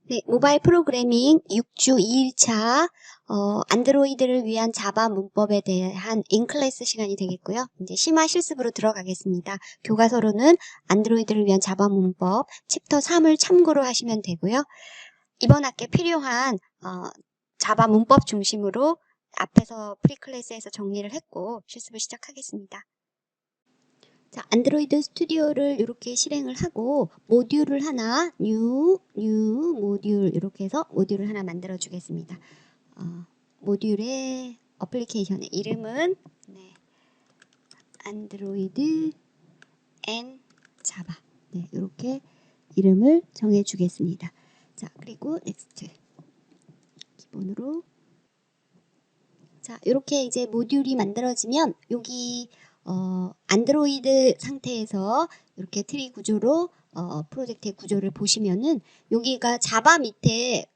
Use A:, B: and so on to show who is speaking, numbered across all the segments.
A: 네, 모바일 프로그래밍 6주 2일차 안드로이드를 위한 자바 문법에 대한 인클래스 시간이 되겠고요. 이제 심화 실습으로 들어가겠습니다. 교과서로는 안드로이드를 위한 자바 문법 챕터 3을 참고로 하시면 되고요. 이번 학기에 필요한 자바 문법 중심으로 앞에서 프리클래스에서 정리를 했고 실습을 시작하겠습니다. 자, 안드로이드 스튜디오를 이렇게 실행을 하고 모듈을 하나 new 모듈 이렇게 해서 모듈을 하나 만들어 주겠습니다. 모듈의 어플리케이션의 이름은 안드로이드 앤 자바 이렇게 이름을 정해 주겠습니다. 자, 그리고 넥스트 기본으로 자, 이렇게 이제 모듈이 만들어지면 여기 안드로이드 상태에서 이렇게 트리 구조로 프로젝트의 구조를 보시면은 여기가 자바 밑에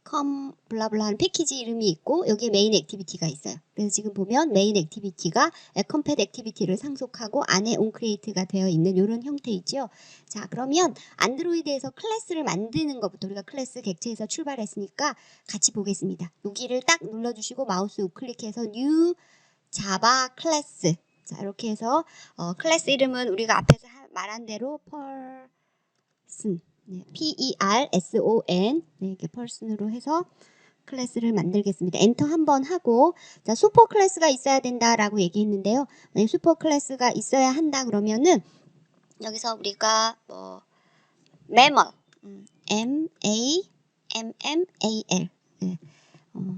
A: 블라블라 하는 패키지 이름이 있고 여기에 메인 액티비티가 있어요. 그래서 지금 보면 메인 액티비티가 컴팻 액티비티를 상속하고 안에 onCreate가 되어 있는 이런 형태이죠. 자, 그러면 안드로이드에서 클래스를 만드는 것부터 우리가 클래스 객체에서 출발했으니까 같이 보겠습니다. 여기를 딱 눌러주시고 마우스 우클릭해서 new 자바 클래스 자, 이렇게 해서 클래스 이름은 우리가 앞에서 말한 대로 person, P-E-R-S-O-N 이렇게 person으로 해서 클래스를 만들겠습니다. 엔터 한번 하고 자, 슈퍼 클래스가 있어야 된다라고 얘기했는데요. 만약 슈퍼 클래스가 있어야 한다 그러면은 여기서 우리가 mammal, M-A-M-M-A-L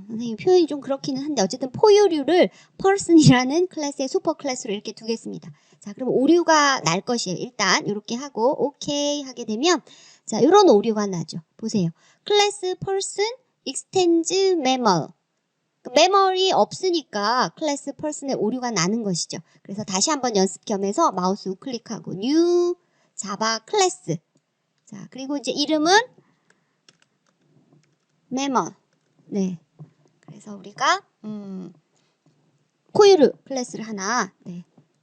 A: 선생님 표현이 좀 그렇기는 한데 어쨌든 포유류를 person이라는 클래스의 슈퍼 클래스로 이렇게 두겠습니다. 자, 그럼 오류가 날 것이에요. 일단 이렇게 하고 오케이 하게 되면 자, 이런 오류가 나죠. 보세요. 클래스 person extends mammal. mammal이 없으니까 클래스 person의 오류가 나는 것이죠. 그래서 다시 한번 연습 겸해서 마우스 우클릭하고 new 자바 클래스. 자, 그리고 이제 이름은 mammal. 네. 그래서 우리가 포유류 클래스를 하나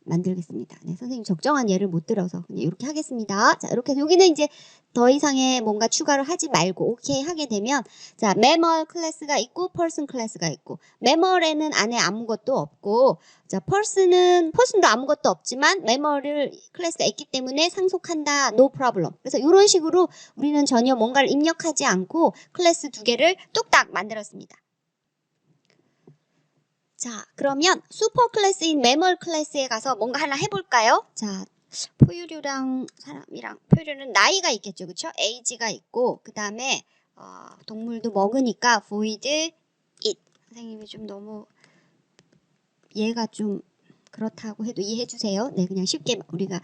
A: 만들겠습니다. 네, 선생님 적정한 예를 못 들어서 그냥 이렇게 하겠습니다. 자, 이렇게 해서 여기는 이제 더 이상의 뭔가 추가를 하지 말고 오케이 하게 되면 자, mammal 클래스가 있고 person 클래스가 있고 mammal에는 안에 아무것도 없고 자, person도 아무것도 없지만 mammal을 클래스가 있기 때문에 상속한다. no problem. 그래서 이런 식으로 우리는 전혀 뭔가를 입력하지 않고 클래스 두 개를 뚝딱 만들었습니다. 자, 그러면 슈퍼 클래스인 매멀 클래스에 가서 뭔가 하나 해볼까요? 자, 포유류랑 사람이랑 포유류는 나이가 있겠죠, 그렇죠? age가 있고 그 다음에 동물도 먹으니까 void it. 선생님이 좀 너무 얘가 좀 그렇다고 해도 이해해 주세요. 네, 그냥 쉽게 우리가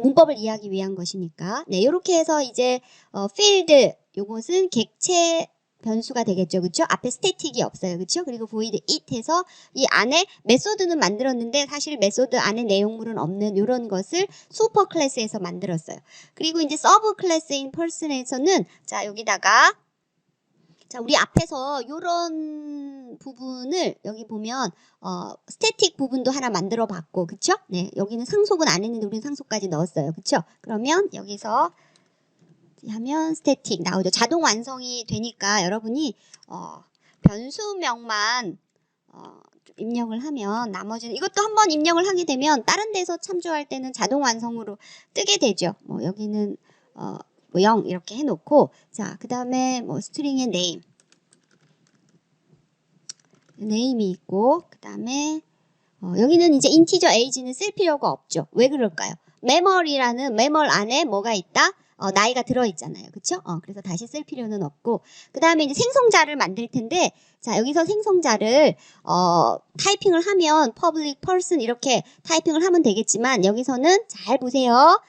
A: 문법을 이해하기 위한 것이니까. 네, 이렇게 해서 이제 field 요것은 객체 변수가 되겠죠. 그렇죠? 앞에 스태틱이 없어요. 그렇죠? 그리고 void it 해서 이 안에 메소드는 만들었는데 사실 메소드 안에 내용물은 없는 이런 것을 슈퍼 클래스에서 만들었어요. 그리고 이제 서브 클래스인 person에서는 자, 여기다가 자, 우리 앞에서 이런 부분을 여기 보면 스태틱 부분도 하나 만들어 봤고 그쵸? 네, 여기는 상속은 안 했는데 우리는 상속까지 넣었어요. 그쵸? 그러면 여기서 하면 스태틱 나오죠. 자동 완성이 되니까 여러분이 변수명만 입력을 하면 나머지는 이것도 한번 입력을 하게 되면 다른 데서 참조할 때는 자동 완성으로 뜨게 되죠. 여기는 0 이렇게 해놓고 자, 그 다음에 스트링의 네임이 있고 그 다음에 여기는 이제 인티저 age는 쓸 필요가 없죠. 왜 그럴까요? 매멀 안에 뭐가 있다? 나이가 들어있잖아요. 그쵸? 그래서 다시 쓸 필요는 없고 그 다음에 이제 생성자를 만들 텐데 자, 여기서 생성자를 타이핑을 하면 public person 이렇게 타이핑을 하면 되겠지만 여기서는 잘 보세요.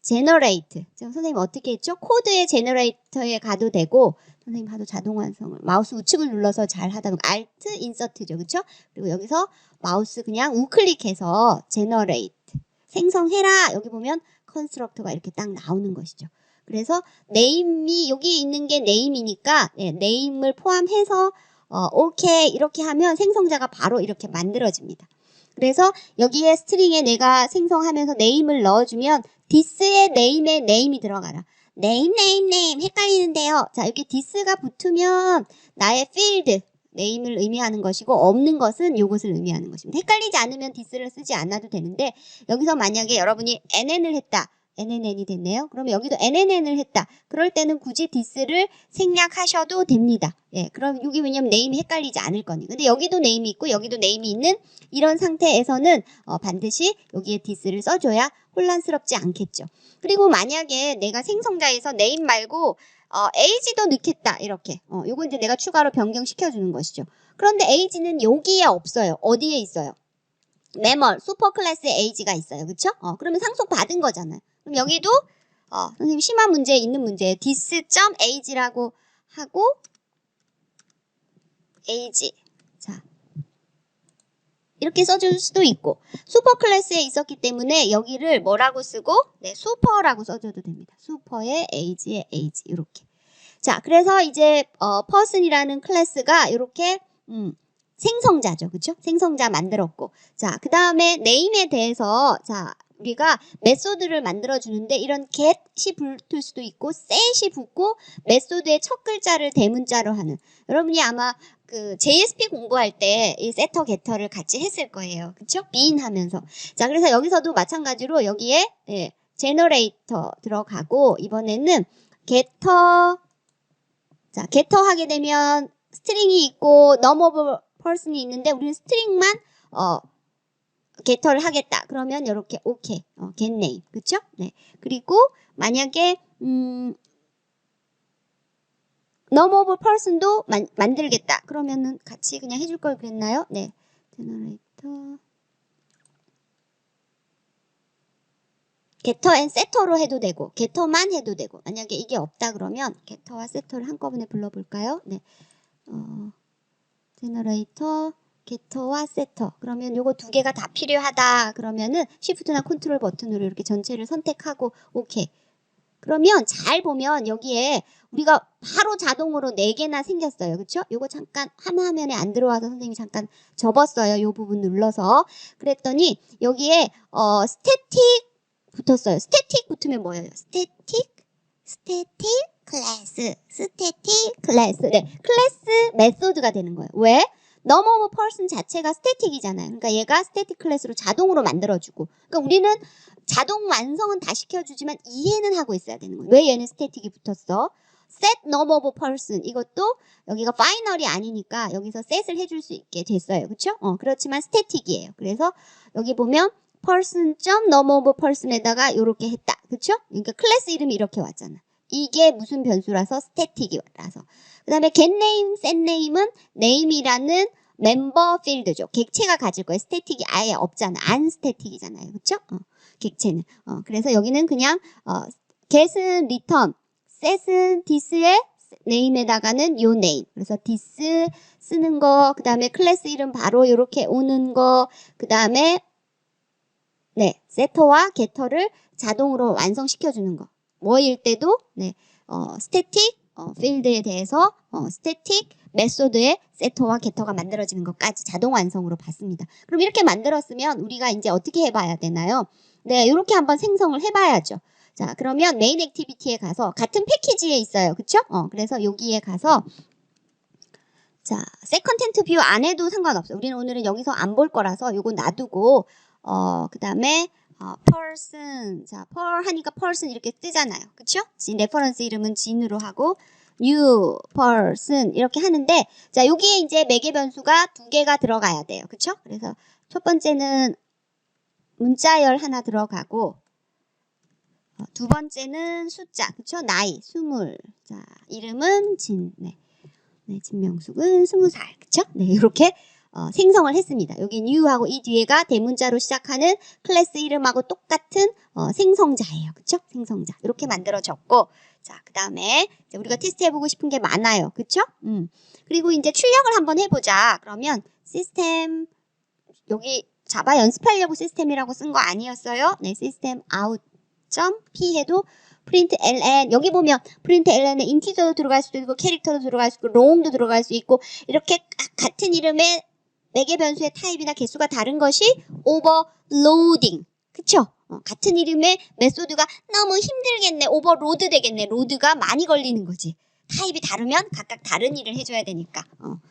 A: generate. 지금 선생님 어떻게 했죠? 코드의 generator에 가도 되고 선생님 하도 자동 완성을 마우스 우측을 눌러서 잘 하다 보면 alt insert죠. 그쵸? 그리고 여기서 마우스 그냥 우클릭해서 generate. 생성해라. 여기 보면 컨스트럭터가 이렇게 딱 나오는 것이죠. 그래서 네임이 여기 있는 게 네임이니까 네임을 포함해서 오케이 이렇게 하면 생성자가 바로 이렇게 만들어집니다. 그래서 여기에 스트링에 내가 생성하면서 네임을 넣어주면 this의 네임에 네임이 들어가라. name 헷갈리는데요. 자, 여기 this가 붙으면 나의 field name을 의미하는 것이고 없는 것은 요것을 의미하는 것입니다. 헷갈리지 않으면 this를 쓰지 않아도 되는데 여기서 만약에 여러분이 nn을 했다. nn이 됐네요. 그러면 여기도 nn을 했다. 그럴 때는 굳이 this를 생략하셔도 됩니다. 예, 그럼 여기 왜냐면 name이 헷갈리지 않을 거니. 근데 여기도 name이 있고 여기도 name이 있는 이런 상태에서는 반드시 여기에 this를 써줘야 혼란스럽지 않겠죠. 그리고 만약에 내가 생성자에서 name 말고 age도 넣겠다 이렇게 요거 이제 내가 추가로 변경시켜 주는 것이죠. 그런데 age는 여기에 없어요. 어디에 있어요? 매멀 슈퍼 클래스에 age가 있어요. 그쵸? 그러면 상속 받은 거잖아요. 그럼 여기도 선생님 심한 문제에 있는 문제예요. this.age라고 하고 age 자 이렇게 써줄 수도 있고 슈퍼 클래스에 있었기 때문에 여기를 뭐라고 쓰고 네 슈퍼라고 써줘도 됩니다. 슈퍼의 age의 age 이렇게 자 그래서 이제 person이라는 클래스가 이렇게 생성자죠. 그쵸? 생성자 만들었고 자 그 다음에 name에 대해서 자 우리가 메소드를 만들어 주는데 이런 get이 붙을 수도 있고 set이 붙고 메소드의 첫 글자를 대문자로 하는 여러분이 아마 그 JSP 공부할 때 이 setter getter를 같이 했을 거예요. 그쵸? bean 하면서 자 그래서 여기서도 마찬가지로 여기에 예, generator 들어가고 이번에는 getter 자 getter 하게 되면 스트링이 있고 num of person이 있는데 우리는 스트링만 getter를 하겠다. 그러면 이렇게 오케이 get name 그쵸? 네 그리고 만약에 num of person도 만들겠다. 그러면은 같이 그냥 해줄 걸 그랬나요? 네 generator getter and setter로 해도 되고 getter만 해도 되고 만약에 이게 없다 그러면 getter와 setter를 한꺼번에 불러볼까요? 네 generator getter와 setter 그러면 요거 두 개가 다 필요하다 그러면은 shift나 컨트롤 버튼으로 이렇게 전체를 선택하고 오케이 그러면 잘 보면 여기에 우리가 바로 자동으로 4개나 생겼어요. 그쵸? 요거 잠깐 화면에 안 들어와서 선생님이 잠깐 접었어요. 요 부분 눌러서 그랬더니 여기에 static 붙었어요. static 붙으면 뭐예요? static class 네 클래스 메소드가 되는 거예요. 왜? num of person 자체가 static이잖아요. 그러니까 얘가 static 클래스로 자동으로 만들어주고 그러니까 우리는 자동 완성은 다 시켜주지만 이해는 하고 있어야 되는 거예요. 왜 얘는 static이 붙었어? set num of person 이것도 여기가 final이 아니니까 여기서 set을 해줄 수 있게 됐어요. 그쵸? 그렇지만 static이에요. 그래서 여기 보면 person.num of person에다가 이렇게 했다. 그쵸? 그러니까 클래스 이름이 이렇게 왔잖아. 이게 무슨 변수라서 static이라서 그 다음에 getName, setName은 name이라는 멤버 필드죠. 객체가 가질 거예요. static이 아예 없잖아. unstatic이잖아요. 그쵸? 객체는. 그래서 여기는 그냥 get은 return, set은 this의 name에다가는 요 name. 그래서 this 쓰는 거, 그 다음에 클래스 이름 바로 이렇게 오는 거, 그 다음에 네, setter와 getter를 자동으로 완성시켜주는 거. 뭐일 때도 네, static 필드에 대해서 static 메소드의 setter와 getter가 만들어지는 것까지 자동 완성으로 봤습니다. 그럼 이렇게 만들었으면 우리가 이제 어떻게 해봐야 되나요? 네, 이렇게 한번 생성을 해봐야죠. 자, 그러면 메인 액티비티에 가서 같은 패키지에 있어요. 그쵸? 그래서 여기에 가서 자, set content view 안 해도 상관없어요. 우리는 오늘은 여기서 안 볼 거라서 요거 놔두고 그 다음에 person 자, per 하니까 person 이렇게 뜨잖아요. 그쵸? 레퍼런스 이름은 진으로 하고 new person 이렇게 하는데 자, 여기에 이제 매개 변수가 2개가 들어가야 돼요. 그쵸? 그래서 첫 번째는 문자열 하나 들어가고 두 번째는 숫자. 그쵸? 나이 20. 자, 이름은 진. 네. 네, 진명숙은 20살. 그쵸? 네, 이렇게 생성을 했습니다. 여기 new하고 이 뒤에가 대문자로 시작하는 클래스 이름하고 똑같은 생성자예요. 그쵸? 생성자. 이렇게 만들어졌고 자, 그 다음에 우리가 테스트 해보고 싶은 게 많아요. 그쵸? 그리고 이제 출력을 한번 해보자. 그러면 시스템 여기 자바 연습하려고 시스템이라고 쓴 거 아니었어요? 네, 시스템 out.p 해도 print ln 여기 보면 print ln에 인티저도 들어갈 수도 있고 캐릭터도 들어갈 수 있고 롱도 들어갈 수 있고 이렇게 같은 이름의 매개 변수의 타입이나 개수가 다른 것이 overloading 그쵸? 같은 이름의 메소드가 너무 힘들겠네. 오버로드 되겠네. 로드가 많이 걸리는 거지. 타입이 다르면 각각 다른 일을 해줘야 되니까.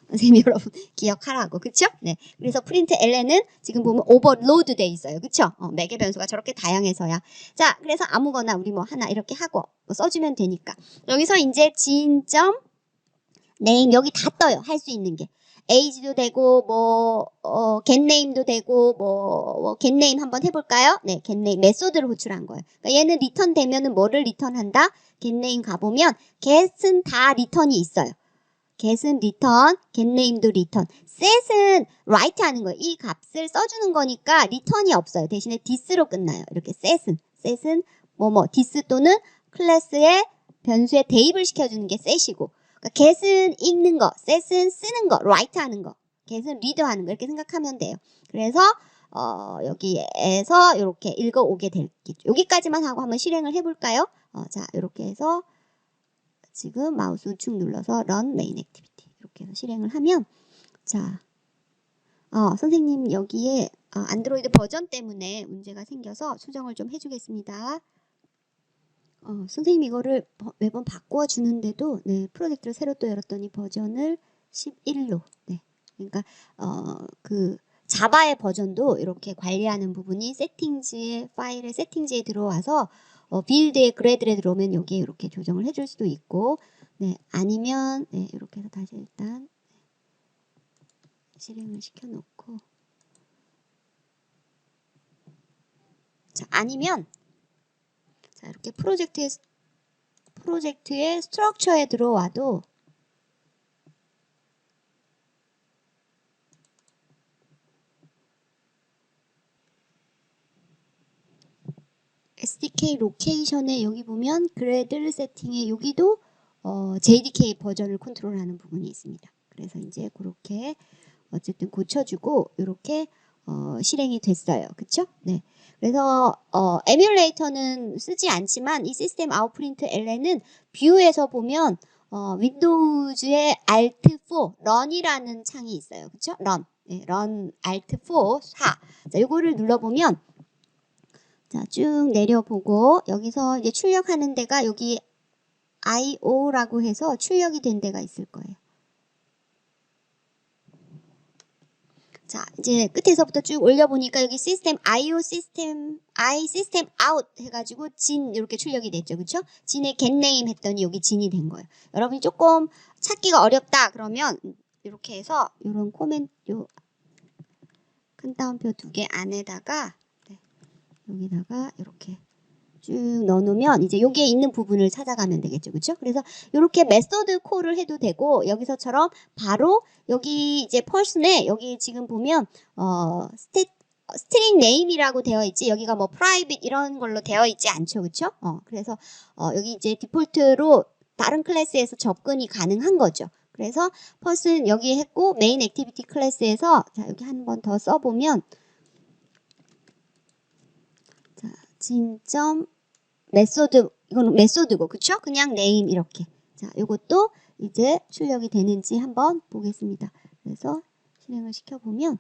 A: 선생님 여러분 기억하라고. 그쵸? 네. 그래서 프린트 ln은 지금 보면 오버로드 돼 있어요. 그쵸? 매개 변수가 저렇게 다양해서야. 자, 그래서 아무거나 우리 뭐 하나 이렇게 하고 뭐 써주면 되니까. 여기서 이제 진.name 여기 다 떠요. 할 수 있는 게. age도 되고 getName도 되고 getName 한번 해볼까요? 네, getName 메소드를 호출한 거예요. 그러니까 얘는 리턴 되면은 뭐를 리턴한다? getName 가보면 get은 다 리턴이 있어요. get은 리턴, getName도 리턴. set은 write 하는 거예요. 이 값을 써주는 거니까 리턴이 없어요. 대신에 this로 끝나요. 이렇게 set은 this 또는 클래스의 변수에 대입을 시켜주는 게 set이고. get은 읽는 거, set은 쓰는 거, write 하는 거, get은 read 하는 거 이렇게 생각하면 돼요. 그래서 여기에서 이렇게 읽어오게 되겠죠. 여기까지만 하고 한번 실행을 해볼까요? 자, 이렇게 해서 지금 마우스 우측 눌러서 run main activity 이렇게 해서 실행을 하면 자, 선생님 여기에 안드로이드 버전 때문에 문제가 생겨서 수정을 좀 해주겠습니다. 선생님 이거를 매번 바꿔 주는데도 네, 프로젝트를 새로 또 열었더니 버전을 11로 네. 그러니까 그 자바의 버전도 이렇게 관리하는 부분이 세팅즈의 파일의 세팅즈에 들어와서 빌드에 그래드에 들어오면 여기에 이렇게 조정을 해줄 수도 있고 네, 아니면 네, 이렇게 해서 다시 일단 실행을 시켜 놓고 자, 아니면 자, 이렇게 프로젝트의 스트럭처에 들어와도 SDK 로케이션에 여기 보면 그래드 세팅에 여기도 JDK 버전을 컨트롤하는 부분이 있습니다. 그래서 이제 그렇게 어쨌든 고쳐주고 이렇게 실행이 됐어요. 그쵸? 네. 그래서 에뮬레이터는 쓰지 않지만 이 시스템 아웃프린트 ln은 뷰에서 보면 윈도우즈의 Alt4 run이라는 창이 있어요. 그쵸? run. 네, run Alt4 4. 자, 요거를 눌러보면 자, 쭉 내려보고 여기서 이제 출력하는 데가 여기 IO라고 해서 출력이 된 데가 있을 거예요. 자, 이제 끝에서부터 쭉 올려보니까 여기 시스템 IO 시스템 out 해가지고 진 이렇게 출력이 됐죠. 그쵸? 진의 getName 했더니 여기 진이 된 거예요. 여러분이 조금 찾기가 어렵다 그러면 이렇게 해서 이런 코멘트 요 큰 따옴표 2개 안에다가 네, 여기다가 이렇게 쭉 넣어놓으면 이제 여기에 있는 부분을 찾아가면 되겠죠. 그쵸? 그래서 이렇게 메소드 콜을 해도 되고 여기서처럼 바로 여기 이제 펄슨에 여기 지금 보면 스트링 네임이라고 되어 있지 여기가 뭐 프라이빗 이런 걸로 되어 있지 않죠. 그쵸? 그래서 여기 이제 디폴트로 다른 클래스에서 접근이 가능한 거죠. 그래서 펄슨 여기 했고 메인 액티비티 클래스에서 자 여기 한 번 더 써보면 자 진점 메소드 이거는 메소드고 그쵸? 그냥 네임 이렇게 자 요것도 이제 출력이 되는지 한번 보겠습니다. 그래서 실행을 시켜보면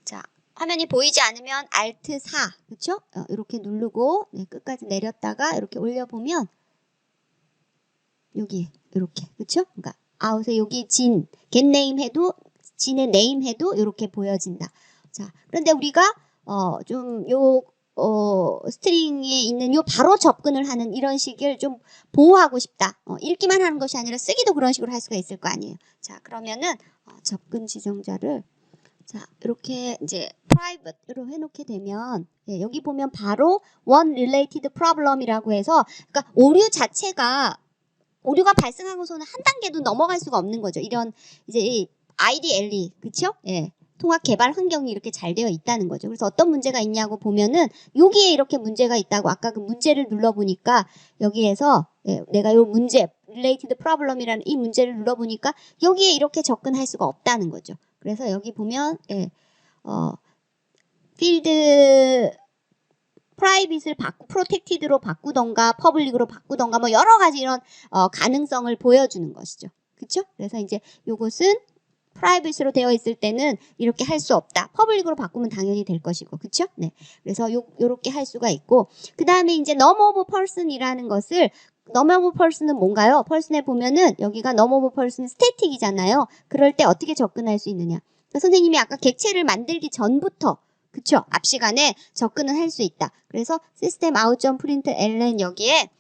A: 자 화면이 보이지 않으면 Alt 4 그쵸? 이렇게 누르고 네, 끝까지 내렸다가 이렇게 올려보면 여기 이렇게 그쵸? 그러니까 아웃에 여기 진 getName 해도 진의 name 해도 이렇게 보여진다. 자 그런데 우리가 좀 요 스트링에 있는 요 바로 접근을 하는 이런 식을 좀 보호하고 싶다. 읽기만 하는 것이 아니라 쓰기도 그런 식으로 할 수가 있을 거 아니에요. 자 그러면은 접근 지정자를 자 이렇게 이제 private로 해놓게 되면 예, 여기 보면 바로 one related problem이라고 해서 그러니까 오류가 발생하고서는 한 단계도 넘어갈 수가 없는 거죠. 이런 이제 IDLE 그쵸? 예. 통합 개발 환경이 이렇게 잘 되어 있다는 거죠. 그래서 어떤 문제가 있냐고 보면은 여기에 이렇게 문제가 있다고 아까 그 문제를 눌러보니까 여기에서 예, 내가 요 문제 related problem이라는 이 문제를 눌러보니까 여기에 이렇게 접근할 수가 없다는 거죠. 그래서 여기 보면 예, 필드 프라이빗을 프로텍티드로 바꾸던가 퍼블릭으로 바꾸던가 뭐 여러 가지 이런 가능성을 보여주는 것이죠. 그쵸? 그래서 이제 요것은 프라이빗으로 되어 있을 때는 이렇게 할 수 없다. 퍼블릭으로 바꾸면 당연히 될 것이고, 그쵸? 네. 그래서 요렇게 할 수가 있고, 그 다음에 이제 num of person이라는 것을 num of person은 뭔가요? person에 보면은 여기가 num of person 스태틱이잖아요. 그럴 때 어떻게 접근할 수 있느냐? 그러니까 선생님이 아까 객체를 만들기 전부터 그쵸? 앞 시간에 접근을 할 수 있다. 그래서 system out.println 여기에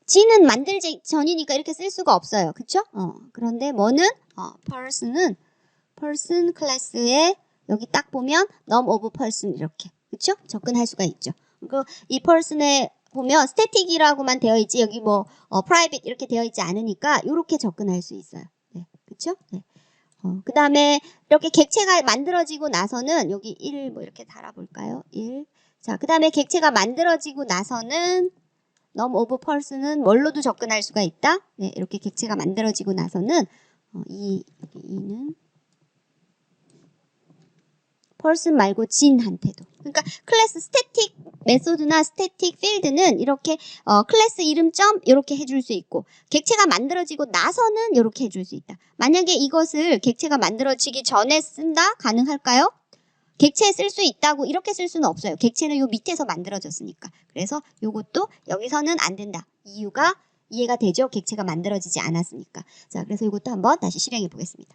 A: G는 만들기 전이니까 이렇게 쓸 수가 없어요. 그쵸? 그런데 뭐는? person은 person 클래스에 여기 딱 보면 num of person 이렇게. 그쵸? 접근할 수가 있죠. 그리고 이 person에 보면 static이라고만 되어 있지 여기 뭐 private 이렇게 되어 있지 않으니까 이렇게 접근할 수 있어요. 네. 그쵸? 네. 그 다음에 이렇게 객체가 만들어지고 나서는 여기 1 뭐 이렇게 달아볼까요? 1. 자, 그 다음에 객체가 만들어지고 나서는 num of person은 뭘로도 접근할 수가 있다. 네, 이렇게 객체가 만들어지고 나서는 여기는 person 말고 진한테도. 그러니까 클래스 스태틱 메소드나 스태틱 필드는 이렇게 클래스 이름 점 이렇게 해줄 수 있고 객체가 만들어지고 나서는 이렇게 해줄 수 있다. 만약에 이것을 객체가 만들어지기 전에 쓴다? 가능할까요? 객체에 쓸 수 있다고 이렇게 쓸 수는 없어요. 객체는 요 밑에서 만들어졌으니까. 그래서 요것도 여기서는 안 된다. 이유가 이해가 되죠? 객체가 만들어지지 않았으니까. 자, 그래서 이것도 한번 다시 실행해 보겠습니다.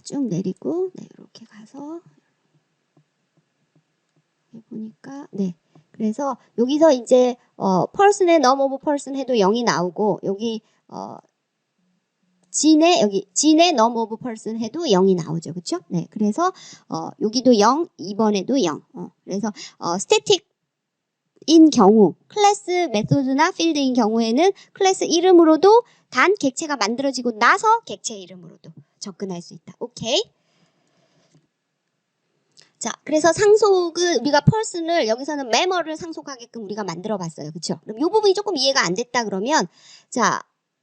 A: 쭉 내리고 네, 이렇게 가서 보니까 네. 그래서 여기서 이제 person의 num of person 해도 0이 나오고 여기 진의 num of person 해도 0이 나오죠. 그쵸? 네. 그래서 여기도 0, 이번에도 0. 그래서 static인 경우 클래스 메소드나 필드인 경우에는 클래스 이름으로도 단 객체가 만들어지고 나서 객체 이름으로도 접근할 수 있다. 오케이? 자, 그래서 상속을 우리가 person을 여기서는 member를 상속하게끔 우리가 만들어 봤어요. 그쵸? 그럼 이 부분이 조금 이해가 안 됐다 그러면 자,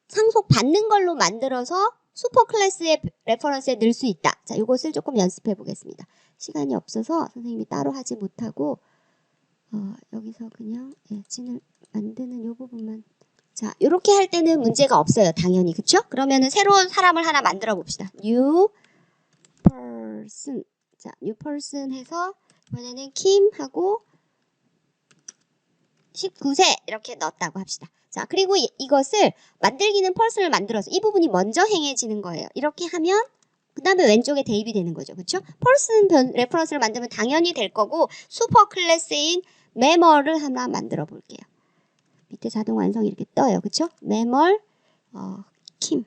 A: 상속 받는 걸로 만들어서 슈퍼 클래스의 레퍼런스에 넣을 수 있다. 자, 이것을 조금 연습해 보겠습니다. 시간이 없어서 선생님이 따로 하지 못하고 여기서 그냥 진을 만드는 이 부분만 자, 이렇게 할 때는 문제가 없어요. 당연히. 그쵸? 그러면은 새로운 사람을 하나 만들어 봅시다. new person 자, new person 해서 이번에는 킴하고 19세 이렇게 넣었다고 합시다. 자, 그리고 이것을 만들기는 person을 만들어서 이 부분이 먼저 행해지는 거예요. 이렇게 하면 그 다음에 왼쪽에 대입이 되는 거죠. 그쵸? person 레퍼런스를 만들면 당연히 될 거고 슈퍼 클래스인 member를 하나 만들어 볼게요. 밑에 자동 완성 이렇게 떠요. 그쵸? member 킴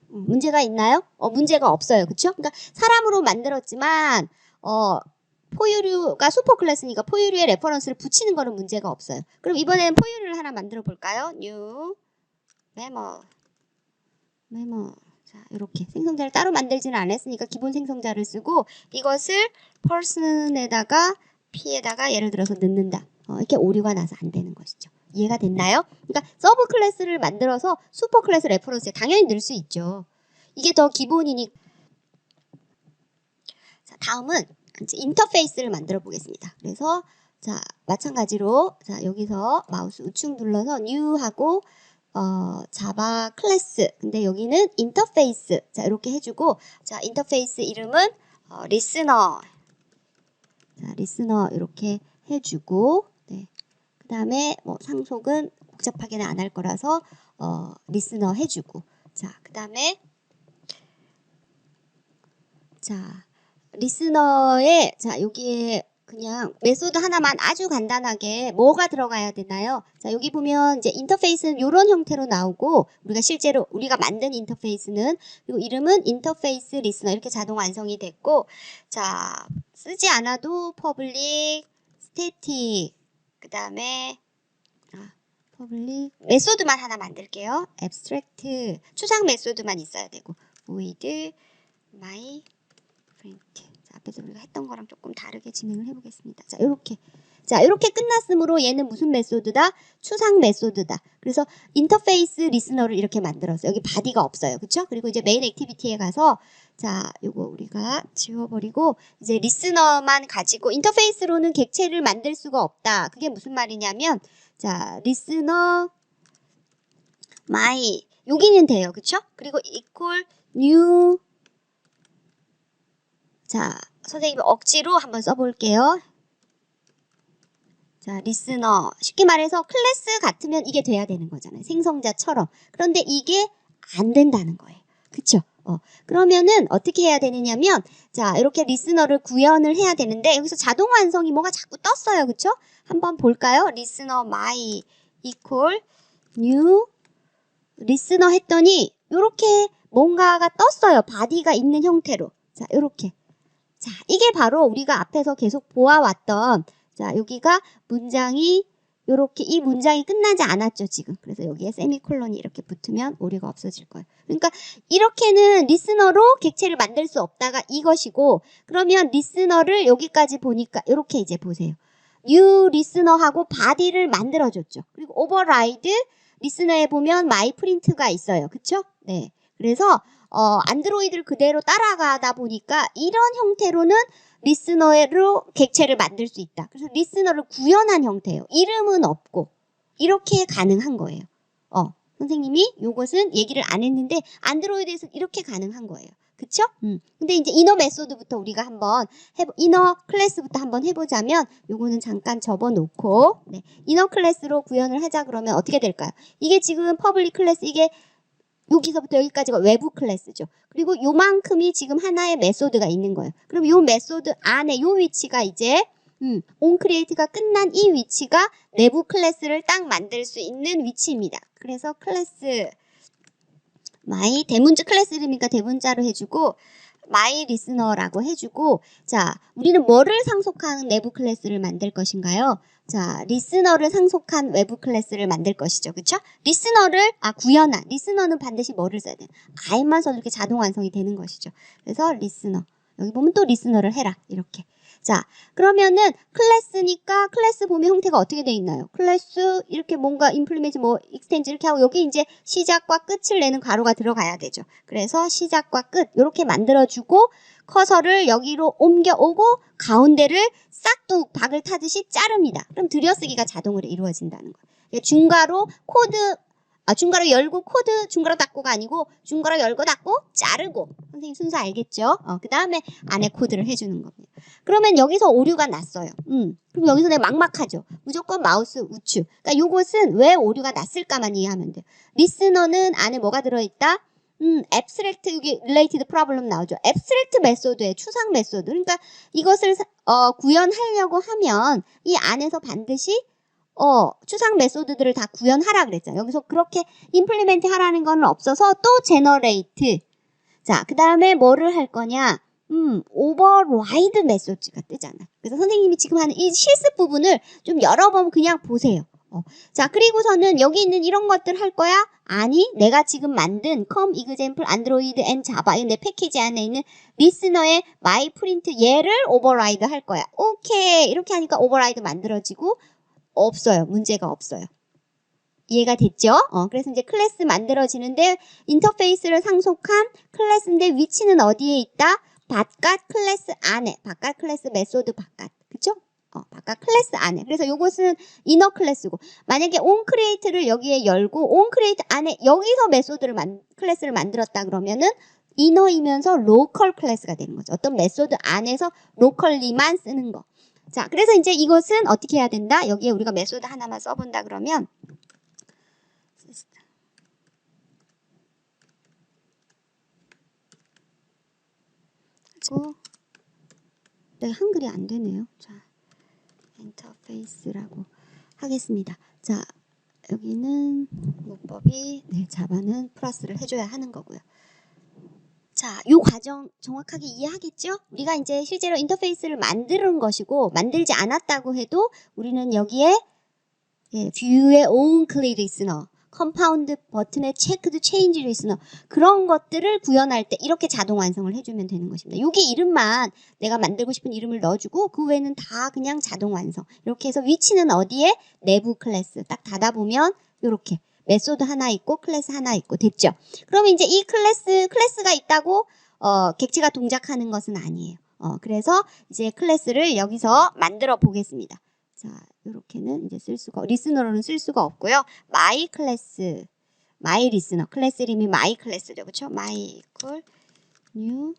A: 문제가 있나요? 문제가 없어요. 그쵸? 그러니까 사람으로 만들었지만 포유류가 슈퍼 클래스니까 포유류의 레퍼런스를 붙이는 거는 문제가 없어요. 그럼 이번에는 포유류를 하나 만들어 볼까요? new 메모 자, 이렇게 생성자를 따로 만들지는 않았으니까 기본 생성자를 쓰고 이것을 person에다가 p에다가 예를 들어서 넣는다. 이렇게 오류가 나서 안 되는 것이죠. 이해가 됐나요? 그러니까 서브 클래스를 만들어서 슈퍼 클래스 레퍼런스에 당연히 넣을 수 있죠. 이게 더 기본이니. 자, 다음은 이제 인터페이스를 만들어 보겠습니다. 그래서 자, 마찬가지로 자, 여기서 마우스 우측 눌러서 new 하고 자바 클래스. 근데 여기는 인터페이스. 자, 이렇게 해주고 자, 인터페이스 이름은 리스너. 자, 리스너 이렇게 해주고 네. 그 다음에 뭐 상속은 복잡하게는 안 할 거라서 리스너 해주고 자, 그 다음에 자, 리스너에 자, 여기에 그냥 메소드 하나만 아주 간단하게 뭐가 들어가야 되나요? 자, 여기 보면 이제 인터페이스는 이런 형태로 나오고 우리가 실제로 우리가 만든 인터페이스는 그리고 이름은 인터페이스 리스너 이렇게 자동 완성이 됐고 자, 쓰지 않아도 퍼블릭, 스태틱 그다음에 퍼블릭 메소드만 하나 만들게요. abstract 추상 메소드만 있어야 되고 void my 프린트. 자, 앞에서 우리가 했던 거랑 조금 다르게 진행을 해보겠습니다. 자, 이렇게. 자, 이렇게 끝났으므로 얘는 무슨 메소드다? 추상 메소드다. 그래서 인터페이스 리스너를 이렇게 만들었어요. 여기 바디가 없어요. 그쵸? 그리고 이제 메인 액티비티에 가서 자, 요거 우리가 지워버리고 이제 리스너만 가지고 인터페이스로는 객체를 만들 수가 없다. 그게 무슨 말이냐면 자, 리스너 my 여기는 돼요. 그쵸? 그리고 equal new 자, 선생님이 억지로 한번 써볼게요. 자, 리스너. 쉽게 말해서 클래스 같으면 이게 돼야 되는 거잖아요. 생성자처럼. 그런데 이게 안 된다는 거예요. 그쵸? 그러면은 어떻게 해야 되느냐면 자, 이렇게 리스너를 구현을 해야 되는데 여기서 자동 완성이 뭐가 자꾸 떴어요. 그쵸? 한번 볼까요? 리스너 my equal new 리스너 했더니 이렇게 뭔가가 떴어요. 바디가 있는 형태로. 자, 이렇게. 자, 이게 바로 우리가 앞에서 계속 보아왔던 자, 여기가 문장이 요렇게 이 문장이 끝나지 않았죠, 지금. 그래서 여기에 세미콜론이 이렇게 붙으면 오류가 없어질 거예요. 그러니까 이렇게는 리스너로 객체를 만들 수 없다가 이것이고 그러면 리스너를 여기까지 보니까 이렇게 이제 보세요. new 리스너하고 바디를 만들어줬죠. 그리고 오버라이드 리스너에 보면 my print가 있어요. 그쵸? 네. 그래서 안드로이드를 그대로 따라가다 보니까 이런 형태로는 리스너로 객체를 만들 수 있다. 그래서 리스너를 구현한 형태예요. 이름은 없고 이렇게 가능한 거예요. 선생님이 요것은 얘기를 안 했는데 안드로이드에서 이렇게 가능한 거예요. 그쵸? 근데 이제 이너 메소드부터 우리가 한번 이너 클래스부터 한번 해보자면 요거는 잠깐 접어놓고 네, 이너 클래스로 구현을 하자 그러면 어떻게 될까요? 이게 지금 퍼블릭 클래스 이게 여기서부터 여기까지가 외부 클래스죠. 그리고 요만큼이 지금 하나의 메소드가 있는 거예요. 그럼 요 메소드 안에 요 위치가 이제 onCreate가 끝난 이 위치가 내부 클래스를 딱 만들 수 있는 위치입니다. 그래서 클래스 my 대문자 클래스 이름이니까 대문자로 해주고 my listener라고 해주고 자 우리는 뭐를 상속한 내부 클래스를 만들 것인가요? 자 리스너를 상속한 외부 클래스를 만들 것이죠. 그쵸? 리스너를 구현한 리스너는 반드시 뭐를 써야 돼요? I만 써도 이렇게 자동 완성이 되는 것이죠. 그래서 리스너 여기 보면 또 리스너를 해라 이렇게 자 그러면은 클래스니까 클래스 보면 형태가 어떻게 돼 있나요? 클래스 이렇게 뭔가 임플리멘트 뭐 익스텐즈 이렇게 하고 여기 이제 시작과 끝을 내는 괄호가 들어가야 되죠. 그래서 시작과 끝 이렇게 만들어주고 커서를 여기로 옮겨오고 가운데를 싹둑 박을 타듯이 자릅니다. 그럼 들여쓰기가 자동으로 이루어진다는 거예요. 중괄호 코드 중괄호 열고 코드 중괄호 닫고가 아니고 중괄호 열고 닫고 자르고 선생님 순서 알겠죠? 그 다음에 안에 코드를 해주는 겁니다. 그러면 여기서 오류가 났어요. 그럼 여기서 내가 막막하죠. 무조건 마우스 우측. 그러니까 요것은 왜 오류가 났을까만 이해하면 돼요. 리스너는 안에 뭐가 들어있다? abstract 여기 related problem 나오죠. abstract 메소드의 추상 메소드. 그러니까 이것을 구현하려고 하면 이 안에서 반드시 추상 메소드들을 다 구현하라 그랬잖아요. 여기서 그렇게 임플리멘트 하라는 건 없어서 또 제너레이트. 자, 그 다음에 뭐를 할 거냐? 오버라이드 메소드가 뜨잖아. 그래서 선생님이 지금 하는 이 실습 부분을 좀 여러 번 그냥 보세요. 자, 그리고서는 여기 있는 이런 것들 할 거야? 아니, 내가 지금 만든 com example android and java 내 패키지 안에 있는 리스너의 my print 얘를 오버라이드 할 거야. 오케이. 이렇게 하니까 오버라이드 만들어지고 없어요. 문제가 없어요. 이해가 됐죠? 그래서 이제 클래스 만들어지는데 인터페이스를 상속한 클래스인데 위치는 어디에 있다? 바깥 클래스 안에. 바깥 클래스 메소드 바깥. 그쵸? 바깥 클래스 안에. 그래서 요것은 이너 클래스고 만약에 onCreate를 여기에 열고 onCreate 안에 여기서 메소드를 클래스를 만들었다 그러면은 이너이면서 로컬 클래스가 되는 거죠. 어떤 메소드 안에서 로컬리만 쓰는 거. 자, 그래서 이제 이것은 어떻게 해야 된다? 여기에 우리가 메소드 하나만 써본다 그러면 네, 한글이 안 되네요. 자, 인터페이스라고 하겠습니다. 자, 여기는 문법이 자바는 플러스를 해줘야 하는 거고요. 자, 이 과정 정확하게 이해하겠죠? 우리가 이제 실제로 인터페이스를 만드는 것이고 만들지 않았다고 해도 우리는 여기에 뷰의 onCreate 리스너, 컴파운드 버튼의 체크드 체인지 리스너 그런 것들을 구현할 때 이렇게 자동 완성을 해주면 되는 것입니다. 여기 이름만 내가 만들고 싶은 이름을 넣어주고 그 외에는 다 그냥 자동 완성. 이렇게 해서 위치는 어디에? 내부 클래스. 딱 닫아보면 이렇게 메소드 하나 있고 클래스 하나 있고 됐죠? 그러면 이제 이 클래스가 있다고 객체가 동작하는 것은 아니에요. 그래서 이제 클래스를 여기서 만들어 보겠습니다. 자, 이렇게는 이제 리스너로는 쓸 수가 없고요. my 클래스, my 리스너, 클래스 이름이 my 클래스죠, 그렇죠? my equal new,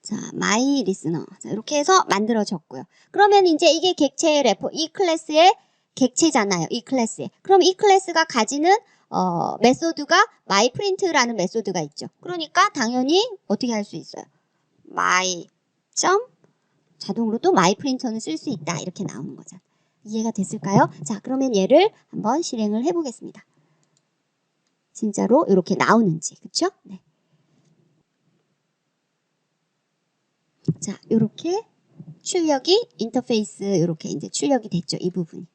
A: 자, my 리스너, 자, 이렇게 해서 만들어졌고요. 그러면 이제 이게 객체의 이 클래스의 객체잖아요, 이 클래스에. 그럼 이 클래스가 가지는 메소드가 my print라는 메소드가 있죠. 그러니까 당연히 어떻게 할 수 있어요? my 자동으로 또 my printer는 쓸 수 있다. 이렇게 나오는 거죠. 이해가 됐을까요? 자, 그러면 얘를 한번 실행을 해보겠습니다. 진짜로 이렇게 나오는지, 그쵸? 네. 자, 이렇게 출력이 인터페이스 이렇게 이제 출력이 됐죠. 이 부분이.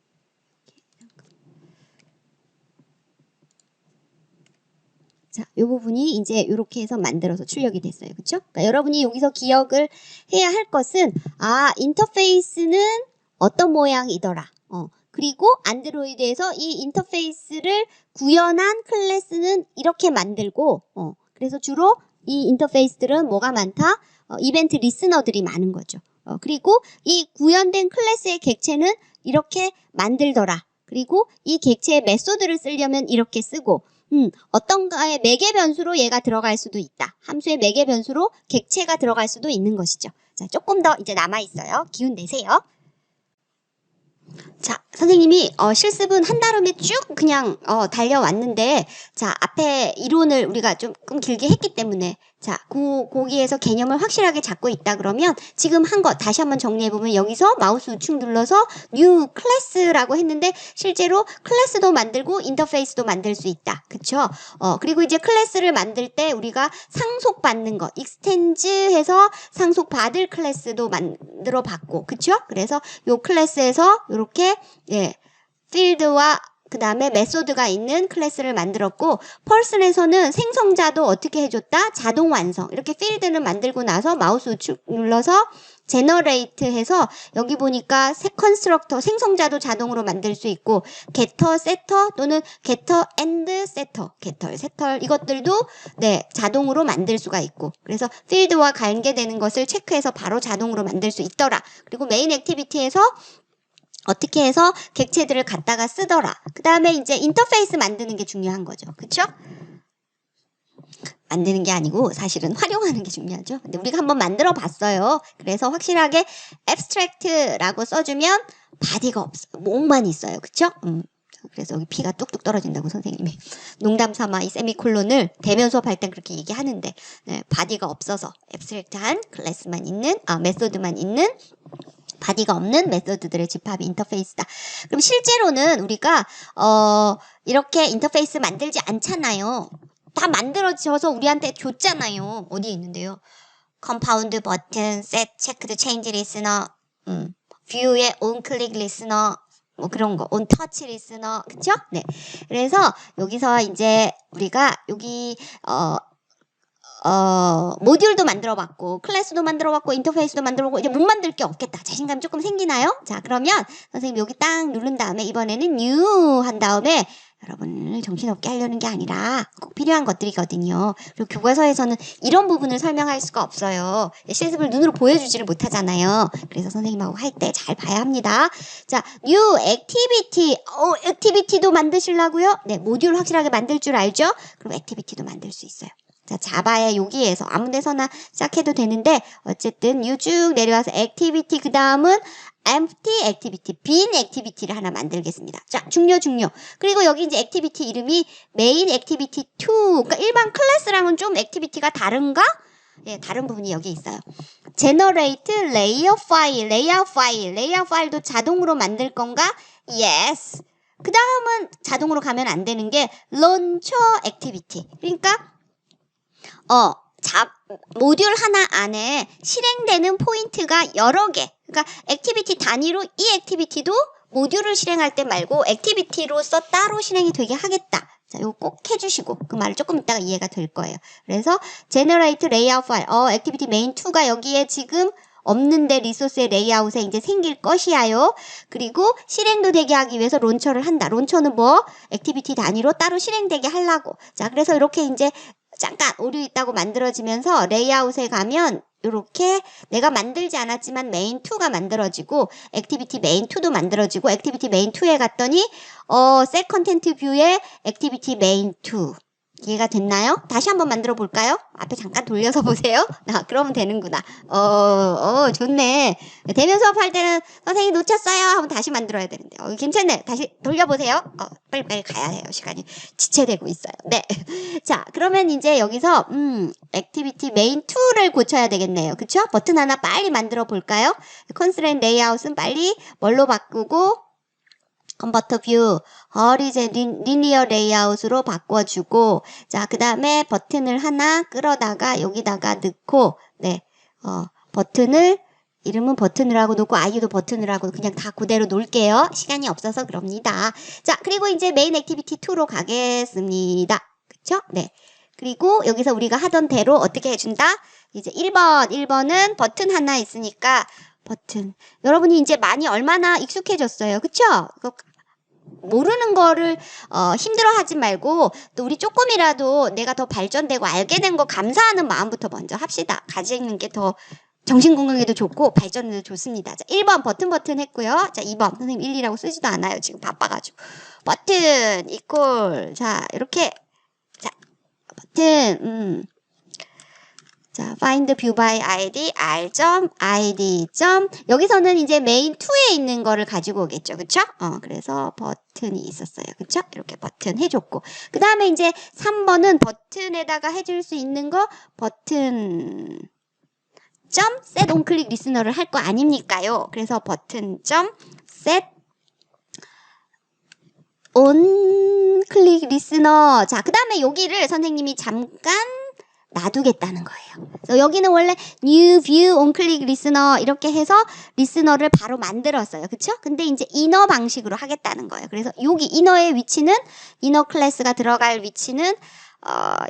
A: 자, 이 부분이 이제 이렇게 해서 만들어서 출력이 됐어요. 그쵸? 그러니까 여러분이 여기서 기억을 해야 할 것은, 인터페이스는 어떤 모양이더라. 그리고 안드로이드에서 이 인터페이스를 구현한 클래스는 이렇게 만들고, 그래서 주로 이 인터페이스들은 뭐가 많다? 이벤트 리스너들이 많은 거죠. 그리고 이 구현된 클래스의 객체는 이렇게 만들더라. 그리고 이 객체의 메소드를 쓰려면 이렇게 쓰고, 어떤가의 매개 변수로 얘가 들어갈 수도 있다. 함수의 매개 변수로 객체가 들어갈 수도 있는 것이죠. 자, 조금 더 이제 남아있어요. 기운 내세요. 자, 선생님이 실습은 한 다음에 쭉 그냥 달려왔는데, 자, 앞에 이론을 우리가 조금 길게 했기 때문에, 자, 거기에서 개념을 확실하게 잡고 있다 그러면 지금 한 거 다시 한번 정리해보면 여기서 마우스 우측 눌러서 new 클래스라고 했는데 실제로 클래스도 만들고 인터페이스도 만들 수 있다. 그쵸? 그리고 이제 클래스를 만들 때 우리가 상속받는 거, 익스텐즈해서 상속받을 클래스도 만들어 봤고, 그쵸? 그래서 요 클래스에서 요렇게, 예, 필드와 그 다음에 메소드가 있는 클래스를 만들었고, 펄슨에서는 생성자도 어떻게 해줬다? 자동 완성. 이렇게 필드는 만들고 나서 마우스 우측 눌러서 제너레이트 해서 여기 보니까 컨스트럭터 생성자도 자동으로 만들 수 있고, 게터, 세터 또는 게터 앤드 세터, 게터, 세터 이것들도 네, 자동으로 만들 수가 있고, 그래서 필드와 관계되는 것을 체크해서 바로 자동으로 만들 수 있더라. 그리고 메인 액티비티에서 어떻게 해서 객체들을 갖다가 쓰더라. 그 다음에 이제 인터페이스 만드는 게 중요한 거죠. 그쵸? 만드는 게 아니고 사실은 활용하는 게 중요하죠. 근데 우리가 한번 만들어 봤어요. 그래서 확실하게 abstract라고 써주면 body가 없어. 목만 있어요. 그쵸? 그래서 여기 피가 뚝뚝 떨어진다고 선생님이 농담 삼아 이 세미콜론을 대면 수업할 땐 그렇게 얘기하는데, 네, body가 없어서 abstract한 클래스만 있는, 메소드만 있는 바디가 없는 메소드들의 집합이 인터페이스다. 그럼 실제로는 우리가 이렇게 인터페이스 만들지 않잖아요. 다 만들어져서 우리한테 줬잖아요. 어디에 있는데요? 컴파운드 버튼, set, checked, change listener, view의 on click listener, 뭐 그런 거, on touch listener, 그쵸? 네. 그래서 여기서 이제 우리가 여기 모듈도 만들어봤고, 클래스도 만들어봤고, 인터페이스도 만들어봤고, 이제 못 만들 게 없겠다. 자신감이 조금 생기나요? 자, 그러면 선생님 여기 딱 누른 다음에 이번에는 new 한 다음에 여러분을 정신없게 하려는 게 아니라 꼭 필요한 것들이거든요. 그리고 교과서에서는 이런 부분을 설명할 수가 없어요. 실습을 눈으로 보여주지를 못하잖아요. 그래서 선생님하고 할 때 잘 봐야 합니다. 자, new activity. 액티비티도 만드시려고요? 네, 모듈 확실하게 만들 줄 알죠? 그럼 액티비티도 만들 수 있어요. 자, 자바의 여기에서 아무 데서나 시작해도 되는데, 어쨌든 쭉 내려와서 액티비티, 그 다음은 empty 액티비티, 빈 액티비티를 하나 만들겠습니다. 자, 중요. 그리고 여기 이제 액티비티 이름이 main 액티비티 2. 그러니까 일반 클래스랑은 좀 액티비티가 다른가? 예, 다른 부분이 여기 있어요. generate layout 파일도 자동으로 만들 건가? Yes. 그 다음은 자동으로 가면 안 되는 게 launcher 액티비티. 그러니까 모듈 하나 안에 실행되는 포인트가 여러 개. 그러니까 액티비티 단위로 이 액티비티도 모듈을 실행할 때 말고 액티비티로서 따로 실행이 되게 하겠다. 자, 이거 꼭 해주시고 그 말을 조금 이따가 이해가 될 거예요. 그래서 generate layout file, 액티비티 메인 2가 여기에 지금 없는데 리소스의 레이아웃에 이제 생길 것이야요. 그리고 실행도 되게 하기 위해서 론처를 한다. 론처는 뭐? 액티비티 단위로 따로 실행되게 하려고. 자, 그래서 이렇게 이제 잠깐 오류 있다고 만들어지면서 레이아웃에 가면 이렇게 내가 만들지 않았지만 메인 2가 만들어지고 액티비티 메인 2도 만들어지고 액티비티 메인 2에 갔더니 셋 컨텐트 뷰에 액티비티 메인 2 이해가 됐나요? 다시 한번 만들어 볼까요? 앞에 잠깐 돌려서 보세요. 그러면 되는구나. 좋네. 대면 수업할 때는 선생님 놓쳤어요 하면 다시 만들어야 되는데. 괜찮네. 다시 돌려보세요. 빨리빨리 가야 해요. 시간이 지체되고 있어요. 네. 자, 그러면 이제 여기서 액티비티 메인 2를 고쳐야 되겠네요. 그쵸? 버튼 하나 빨리 만들어 볼까요? 컨스트레인트 레이아웃은 빨리 뭘로 바꾸고 컨버터 뷰, 리니어 레이아웃으로 바꿔주고, 자, 그 다음에 버튼을 하나 끌어다가 여기다가 넣고, 네, 버튼을, 이름은 버튼을 하고 놓고, 아이유도 버튼을 하고, 그냥 다 그대로 놓을게요. 시간이 없어서 그럽니다. 자, 그리고 이제 메인 액티비티 2로 가겠습니다. 그쵸? 네. 그리고 여기서 우리가 하던 대로 어떻게 해준다? 이제 1번은 버튼 하나 있으니까, 버튼. 여러분이 이제 많이 얼마나 익숙해졌어요. 그쵸? 모르는 거를 힘들어하지 말고 또 우리 조금이라도 내가 더 발전되고 알게 된 거 감사하는 마음부터 먼저 합시다. 가지는 게 더 정신 건강에도 좋고 발전에도 좋습니다. 자, 1번 버튼 했고요. 자, 2번 선생님 1, 2라고 쓰지도 않아요. 지금 바빠가지고. 버튼 이퀄 자 이렇게 자 버튼 자, find view by id, r.id. 여기서는 이제 메인 2에 있는 거를 가지고 오겠죠. 그쵸? 그래서 버튼이 있었어요. 그쵸? 이렇게 버튼 해줬고. 그 다음에 이제 3번은 버튼에다가 해줄 수 있는 거, 버튼, set on click listener를 할 거 아닙니까요? 그래서 버튼, set on click listener. 자, 그 다음에 여기를 선생님이 잠깐 놔두겠다는 거예요. 그래서 여기는 원래 new view on click listener 이렇게 해서 리스너를 바로 만들었어요. 그쵸? 근데 이제 이너 방식으로 하겠다는 거예요. 그래서 여기 이너의 위치는 이너 클래스가 들어갈 위치는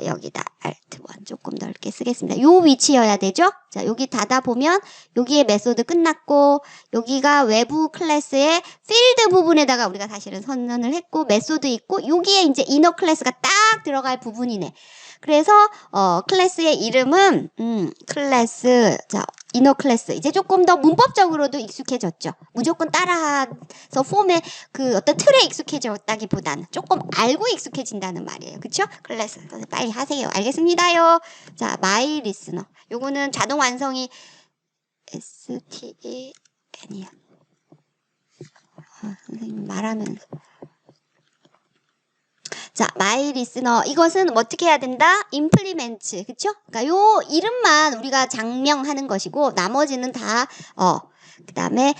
A: 여기다 alt1 조금 넓게 쓰겠습니다. 요 위치여야 되죠? 자, 여기 닫아보면 여기에 메소드 끝났고 여기가 외부 클래스의 필드 부분에다가 우리가 사실은 선언을 했고 메소드 있고 여기에 이제 이너 클래스가 딱 들어갈 부분이네. 그래서 클래스의 이름은 클래스 자 이너 클래스 이제 조금 더 문법적으로도 익숙해졌죠. 무조건 따라서 폼의 그 어떤 틀에 익숙해졌다기보다는 조금 알고 익숙해진다는 말이에요. 그쵸? 클래스 빨리 하세요. 알겠습니다요. 자 my listener 요거는 자동 완성이 STEN이야. 선생님 말하면서 자, my listener 이것은 어떻게 해야 된다? implement 그쵸? 그러니까 요 이름만 우리가 장명하는 것이고 나머지는 다 그 다음에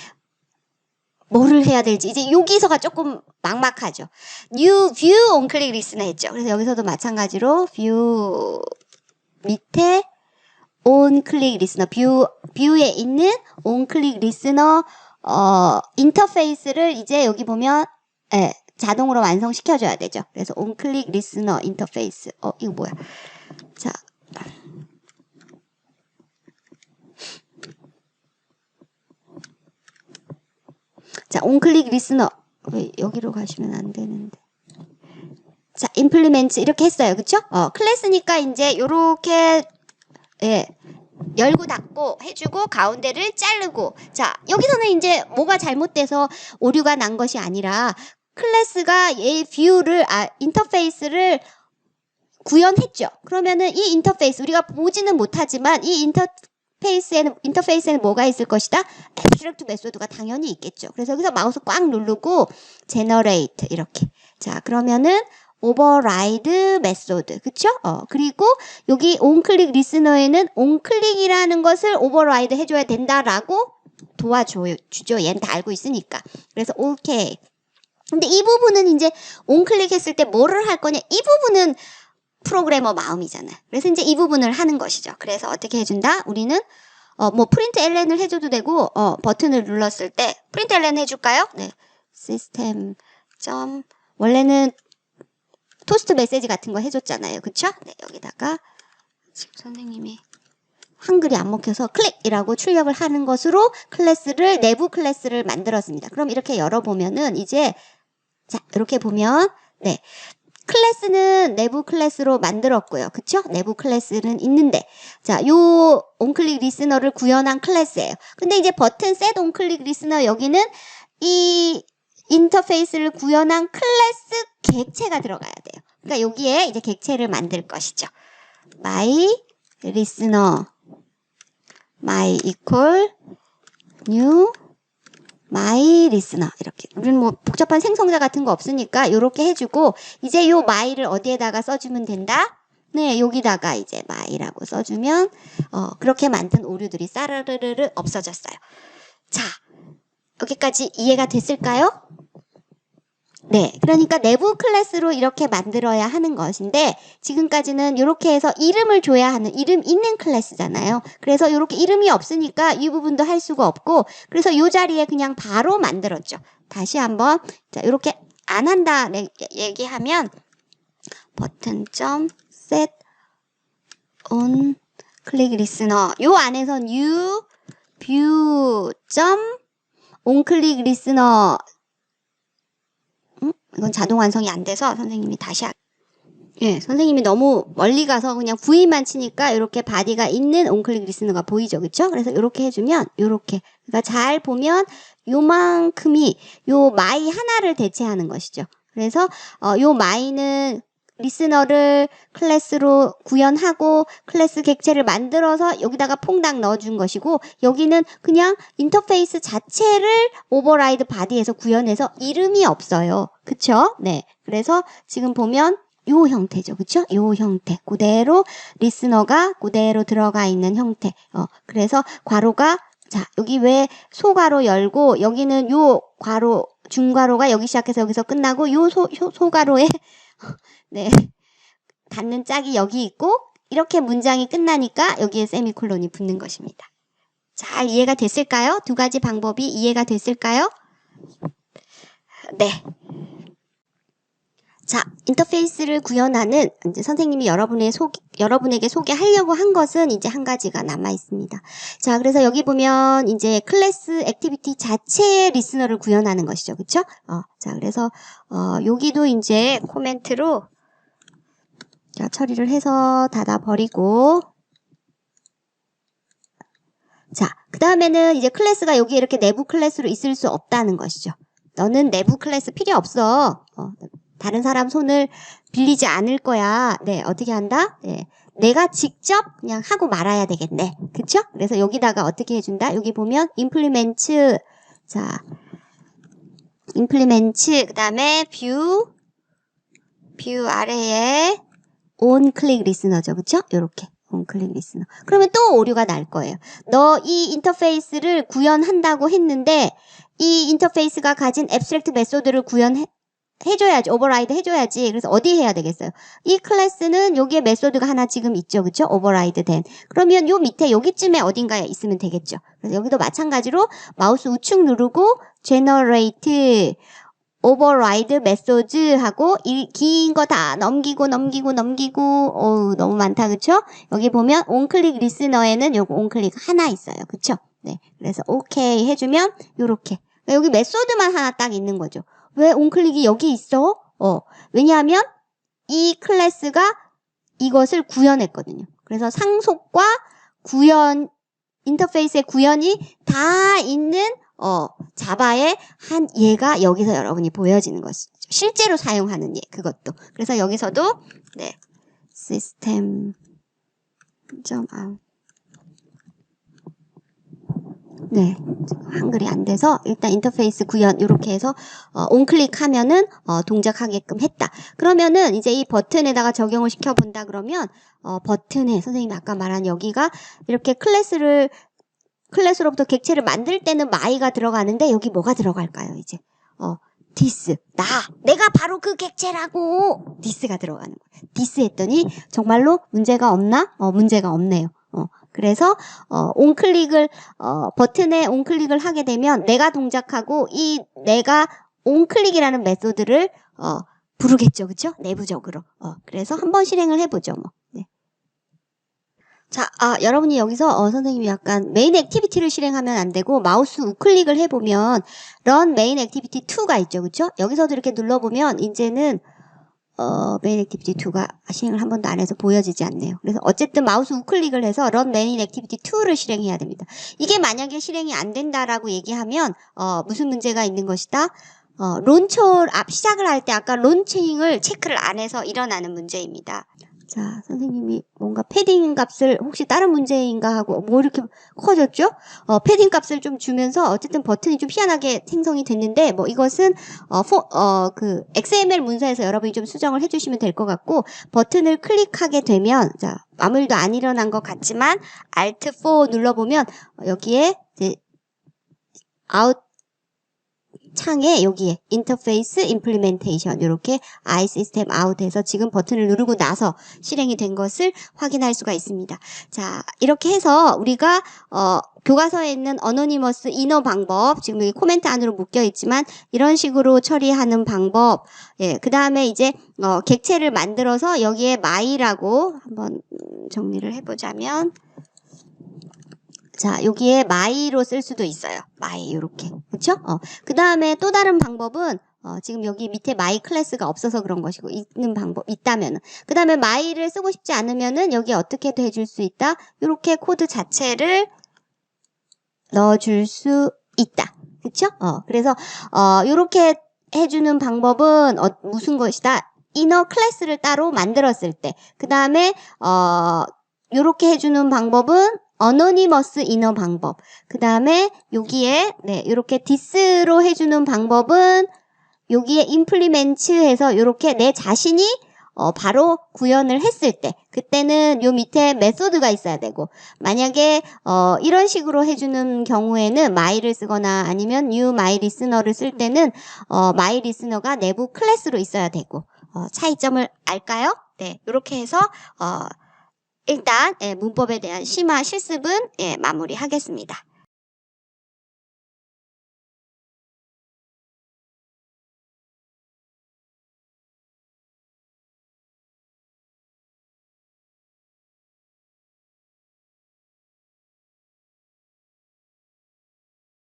A: 뭐를 해야 될지 이제 여기서가 조금 막막하죠. new view on click listener 했죠. 그래서 여기서도 마찬가지로 view 밑에 on click listener 뷰에 있는 on click listener 인터페이스를 이제 여기 보면 자동으로 완성시켜줘야 되죠. 그래서 onClick Listener 인터페이스. 이거 뭐야? 자. 자, onClick Listener. 왜 여기로 가시면 안 되는데. 자, implement 이렇게 했어요. 그쵸? 클래스니까 이제 요렇게, 열고 닫고 해주고 가운데를 자르고. 자, 여기서는 이제 뭐가 잘못돼서 오류가 난 것이 아니라 클래스가 얘 뷰를 인터페이스를 구현했죠. 그러면은 이 인터페이스 우리가 보지는 못하지만 이 인터페이스에는 뭐가 있을 것이다? abstract 메소드가 당연히 있겠죠. 그래서 여기서 마우스 꽉 누르고 generate 이렇게. 자, 그러면은 override 메소드. 그쵸? 그리고 여기 onClick listener에는 onClick이라는 것을 override 해줘야 된다라고 도와주죠. 얘는 다 알고 있으니까. 그래서 오케이. 근데 이 부분은 이제 onClick 했을 때 뭐를 할 거냐? 이 부분은 프로그래머 마음이잖아요. 그래서 이제 이 부분을 하는 것이죠. 그래서 어떻게 해준다? 우리는 뭐 프린트 ln을 해줘도 되고 버튼을 눌렀을 때 프린트 ln 해줄까요? 네. 시스템 원래는 토스트 메시지 같은 거 해줬잖아요. 그쵸? 네, 여기다가 지금 선생님이 한글이 안 먹혀서 클릭이라고 출력을 하는 것으로 내부 클래스를 만들었습니다. 그럼 이렇게 열어보면은 이제 자, 이렇게 보면 네. 클래스는 내부 클래스로 만들었고요. 그쵸? 내부 클래스는 있는데 자, 요 온클릭 리스너를 구현한 클래스예요. 근데 이제 버튼 set 온클릭 리스너 여기는 이 인터페이스를 구현한 클래스 객체가 들어가야 돼요. 그러니까 여기에 이제 객체를 만들 것이죠. my listener my equal new my listener 이렇게 우리는 뭐 복잡한 생성자 같은 거 없으니까 이렇게 해주고 이제 요 my를 어디에다가 써주면 된다? 네, 여기다가 이제 my라고 써주면 그렇게 만든 오류들이 싸르르르 없어졌어요. 자, 여기까지 이해가 됐을까요? 네, 그러니까 내부 클래스로 이렇게 만들어야 하는 것인데 지금까지는 이렇게 해서 이름을 줘야 하는 이름 있는 클래스잖아요. 그래서 이렇게 이름이 없으니까 이 부분도 할 수가 없고 그래서 이 자리에 그냥 바로 만들었죠. 다시 한번 자, 이렇게 안 한다 얘기하면 버튼 set on click listener 요 안에선 new view on click listener 이건 자동 완성이 안 돼서 선생님이 다시 예, 선생님이 너무 멀리 가서 그냥 V만 치니까 이렇게 바디가 있는 온클릭 리스너가 보이죠. 그쵸? 그래서 이렇게 해주면 이렇게 그러니까 잘 보면 요만큼이 요 마이 하나를 대체하는 것이죠. 그래서 요 마이는 리스너를 클래스로 구현하고 클래스 객체를 만들어서 여기다가 퐁당 넣어준 것이고 여기는 그냥 인터페이스 자체를 오버라이드 바디에서 구현해서 이름이 없어요. 그쵸? 네. 그래서 지금 보면 요 형태죠. 그쵸? 요 형태. 그대로 리스너가 그대로 들어가 있는 형태. 그래서 괄호가 자, 여기 왜 소괄호 열고 여기는 요 괄호 중괄호가 여기 시작해서 여기서 끝나고 요 소괄호에 네. 닫는 짝이 여기 있고 이렇게 문장이 끝나니까 여기에 세미콜론이 붙는 것입니다. 잘 이해가 됐을까요? 두 가지 방법이 이해가 됐을까요? 네. 자, 인터페이스를 구현하는 이제 선생님이 여러분에게 소개하려고 한 것은 이제 한 가지가 남아 있습니다. 자, 그래서 여기 보면 이제 클래스 액티비티 자체의 리스너를 구현하는 것이죠. 그쵸? 자, 그래서 여기도 이제 코멘트로 자, 처리를 해서 닫아버리고 자, 그 다음에는 이제 클래스가 여기 이렇게 내부 클래스로 있을 수 없다는 것이죠. 너는 내부 클래스 필요 없어. 다른 사람 손을 빌리지 않을 거야. 네, 어떻게 한다? 네, 내가 직접 그냥 하고 말아야 되겠네. 그쵸? 그래서 여기다가 어떻게 해준다? 여기 보면 implement 자, implement 그 다음에 view 아래에 on click listener죠. 그쵸? 요렇게 on click listener. 그러면 또 오류가 날 거예요. 너 이 인터페이스를 구현한다고 했는데 이 인터페이스가 가진 abstract 메소드를 해줘야지. 오버라이드 해줘야지. 그래서 어디 해야 되겠어요? 이 클래스는 여기에 메소드가 하나 지금 있죠. 그쵸? 오버라이드 된. 그러면 요 밑에 여기쯤에 어딘가에 있으면 되겠죠. 그래서 여기도 마찬가지로 마우스 우측 누르고 generate override message 하고 이 긴 거 다 넘기고 어우 너무 많다. 그쵸? 여기 보면 onClick listener에는 요거 onClick 하나 있어요. 그쵸? 네. 그래서 오케이 해주면 요렇게. 여기 메소드만 하나 딱 있는 거죠. 왜 온클릭이 여기 있어? 왜냐하면 이 클래스가 이것을 구현했거든요. 그래서 상속과 구현, 인터페이스의 구현이 다 있는 자바의 한 예가 여기서 여러분이 보여지는 것이죠. 실제로 사용하는 예, 그것도. 그래서 여기서도 네, 시스템 네, 한글이 안 돼서 일단 인터페이스 구현 이렇게 해서 온클릭하면은 동작하게끔 했다. 그러면은 이제 이 버튼에다가 적용을 시켜 본다 그러면 버튼에 선생님이 아까 말한 여기가 이렇게 클래스로부터 객체를 만들 때는 my가 들어가는데 여기 뭐가 들어갈까요? 이제 this 내가 바로 그 객체라고 this가 들어가는 거예요. this 했더니 정말로 문제가 없나? 문제가 없네요. 그래서 온클릭을 버튼에 온클릭을 하게 되면 내가 동작하고 이 내가 onClick이라는 메소드를 부르겠죠. 그쵸? 내부적으로. 그래서 한번 실행을 해보죠. 뭐. 네. 자, 여러분이 여기서 선생님이 약간 메인 액티비티를 실행하면 안 되고 마우스 우클릭을 해보면 run main activity 2가 있죠. 그쵸? 여기서도 이렇게 눌러보면 이제는 메인 액티비티 2가 실행을 한 번도 안 해서 보여지지 않네요. 그래서 어쨌든 마우스 우클릭을 해서 run main activity 2를 실행해야 됩니다. 이게 만약에 실행이 안 된다라고 얘기하면 무슨 문제가 있는 것이다? 시작을 할 때 아까 론칭을 체크를 안 해서 일어나는 문제입니다. 자, 선생님이 뭔가 패딩 값을 혹시 다른 문제인가 하고 뭐 이렇게 커졌죠? 패딩 값을 좀 주면서 어쨌든 버튼이 좀 희한하게 생성이 됐는데 뭐 이것은 그 XML 문서에서 여러분이 좀 수정을 해주시면 될 것 같고 버튼을 클릭하게 되면 자 아무 일도 안 일어난 것 같지만 Alt 4 눌러보면 여기에 이제 아웃 창에 여기에 인터페이스 임플리멘테이션 이렇게 iSystem out에서 지금 버튼을 누르고 나서 실행이 된 것을 확인할 수가 있습니다. 자, 이렇게 해서 우리가 교과서에 있는 어노니머스 이너 방법, 지금 여기 코멘트 안으로 묶여 있지만 이런 식으로 처리하는 방법, 예, 그 다음에 이제 객체를 만들어서 여기에 my라고 한번 정리를 해보자면 자, 여기에 my로 쓸 수도 있어요. my 요렇게. 그쵸? 그 다음에 또 다른 방법은 지금 여기 밑에 my 클래스가 없어서 그런 것이고 있는 방법 있다면은 그 다음에 my를 쓰고 싶지 않으면은 여기 어떻게도 해줄 수 있다. 요렇게 코드 자체를 넣어줄 수 있다. 그쵸? 그래서 요렇게 해주는 방법은 무슨 것이다? 이너 클래스를 따로 만들었을 때 그 다음에 요렇게 해주는 방법은 어노니머스 이너 방법. 그 다음에 여기에 네 이렇게 this로 해주는 방법은 여기에 implement 해서 이렇게 내 자신이 바로 구현을 했을 때 그때는 요 밑에 메소드가 있어야 되고 만약에 이런 식으로 해주는 경우에는 my를 쓰거나 아니면 new my listener를 쓸 때는 my listener가 내부 클래스로 있어야 되고 차이점을 알까요? 네 이렇게 해서 일단 문법에 대한 심화 실습은 마무리하겠습니다.